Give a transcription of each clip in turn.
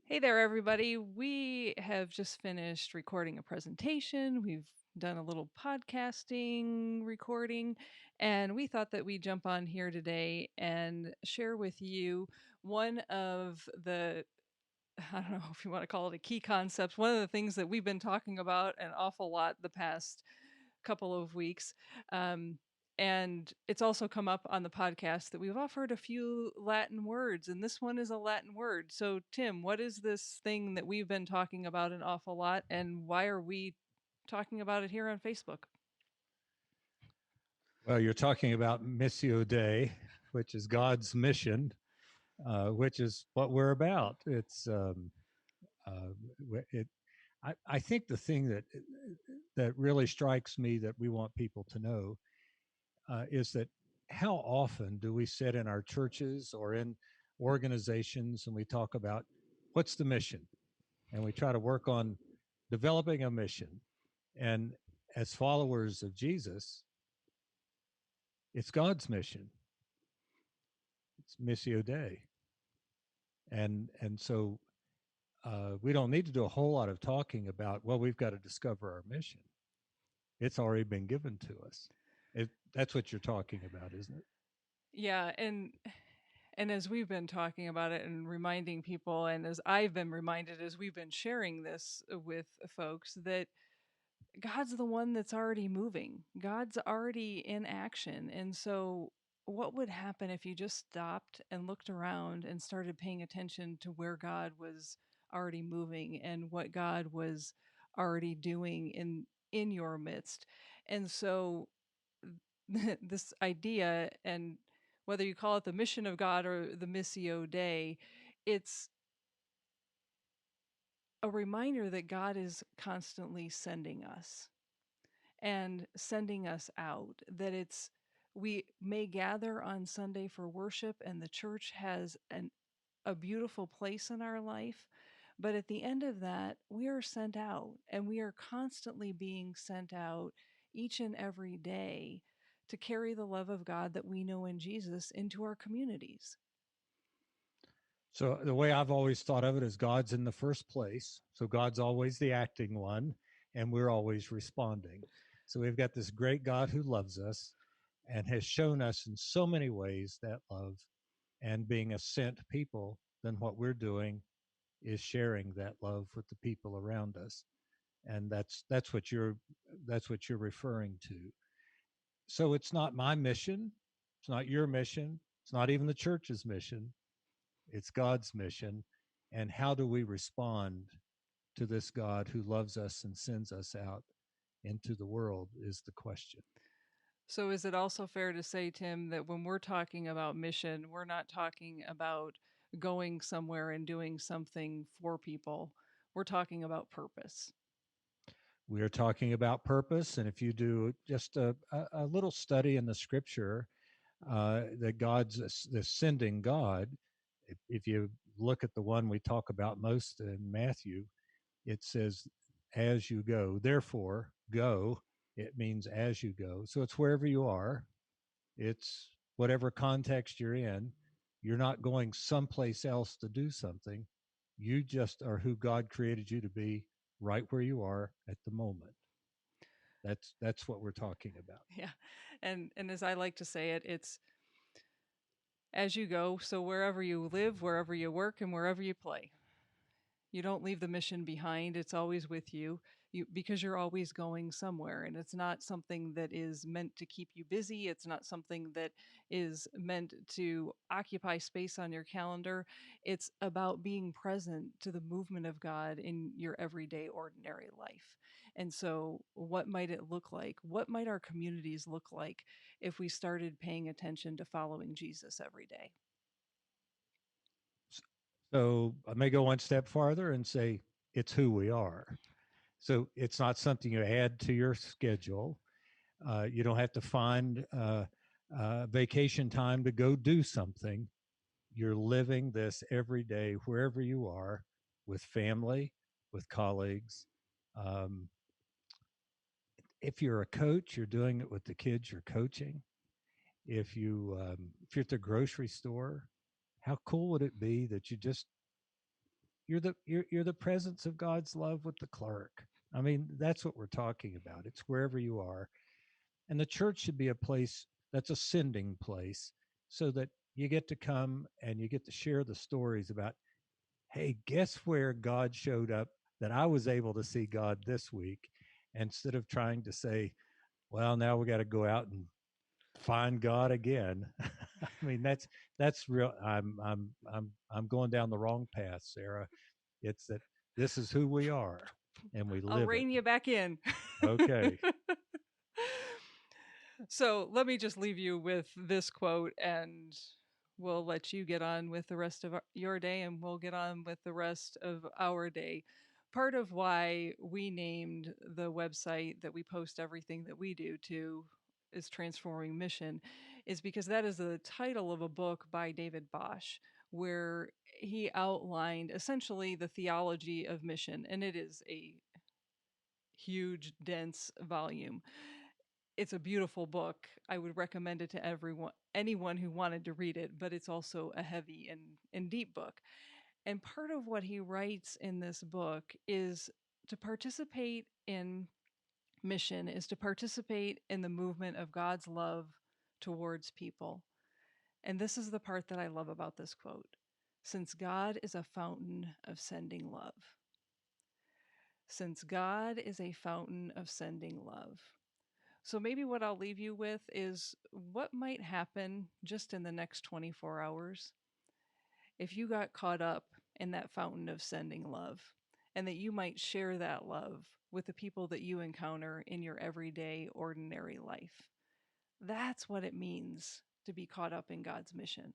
Hey there, everybody. We have just finished recording a presentation. We've done a little podcasting recording, and we thought that we'd jump on here today and share with you one of the, I don't know if you want to call it a key concept, one of the things that we've been talking about an awful lot the past couple of weeks. Um, and it's also come up on the podcast that we've offered a few Latin words, and this one is a Latin word. So, Tim, what is this thing that we've been talking about an awful lot, and why are we talking about it here on Facebook? Well, you're talking about Missio Dei, which is God's mission, which is what we're about. Uh, it. I think the thing that really strikes me that we want people to know is that how often do we sit in our churches or in organizations and we talk about what's the mission, and we try to work on developing a mission. And as followers of Jesus, it's God's mission. It's Missio Dei. And so we don't need to do a whole lot of talking about, well, we've got to discover our mission. It's already been given to us. That's what you're talking about, isn't it? Yeah, and as we've been talking about it and reminding people, and as I've been reminded as we've been sharing this with folks, that God's the one that's already moving. God's already in action. And so, what would happen if you just stopped and looked around and started paying attention to where God was already moving and what God was already doing in your midst? And so, this idea, and whether you call it the mission of God or the Missio Dei, it's a reminder that God is constantly sending us and sending us out. That it's, we may gather on Sunday for worship, and the church has a beautiful place in our life. But at the end of that, we are sent out, and we are constantly being sent out each and every day to carry the love of God that we know in Jesus into our communities. So the way I've always thought of it is God's in the first place. So God's always the acting one, and we're always responding. So we've got this great God who loves us and has shown us in so many ways that love, and being a sent people, then what we're doing is sharing that love with the people around us. And that's what you're referring to. So it's not my mission, it's not your mission, it's not even the church's mission, it's God's mission. And how do we respond to this God who loves us and sends us out into the world is the question. So, is it also fair to say, Tim, that when we're talking about mission, we're not talking about going somewhere and doing something for people? We're talking about purpose. We are talking about purpose. And if you do just a little study in the scripture, that God's the sending God, if you look at the one we talk about most in Matthew, it says, as you go, therefore go. It means as you go. So it's wherever you are, it's whatever context you're in. You're not going someplace else to do something. You just are who God created you to be right where you are at the moment. That's what we're talking about. Yeah. And as I like to say it, it's as you go, so wherever you live, wherever you work, and wherever you play. You don't leave the mission behind. It's always with you. Because you're always going somewhere, and it's not something that is meant to keep you busy. It's not something that is meant to occupy space on your calendar. It's about being present to the movement of God in your everyday ordinary life. And so, what might it look like? What might our communities look like if we started paying attention to following Jesus every day? So I may go one step farther and say it's who we are. So it's not something you add to your schedule. You don't have to find vacation time to go do something. You're living this every day, wherever you are, with family, with colleagues. Um, if you're a coach, you're doing it with the kids you're coaching. If you're at the grocery store, how cool would it be that you just you're the presence of God's love with the clerk. I mean, that's what we're talking about. It's wherever you are. And the church should be a place that's a sending place so that you get to come and you get to share the stories about, hey, guess where God showed up that I was able to see God this week, instead of trying to say, well, now we got to go out and find God again. I mean, that's real. I'm going down the wrong path, Sarah. It's that this is who we are and we I'll live it. rein you back in. Okay. So let me just leave you with this quote, and we'll let you get on with the rest of your day, and we'll get on with the rest of our day. Part of why we named the website that we post everything that we do to is Transforming Mission, is because that is the title of a book by David Bosch, where he outlined essentially the theology of mission, and it is a huge, dense volume. It's a beautiful book. I would recommend it to anyone who wanted to read it, but it's also a heavy and deep book. And part of what he writes in this book is to participate in mission is to participate in the movement of God's love towards people. And this is the part that I love about this quote. Since God is a fountain of sending love. Since God is a fountain of sending love. So maybe what I'll leave you with is what might happen just in the next 24 hours if you got caught up in that fountain of sending love, and that you might share that love with the people that you encounter in your everyday, ordinary life. That's what it means to be caught up in God's mission.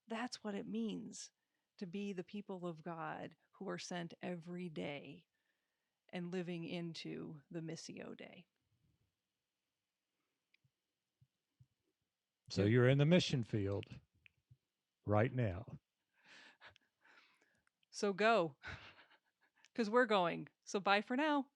That's what it means to be the people of God who are sent every day and living into the Missio Day. So you're in the mission field right now. So go, because we're going. So bye for now.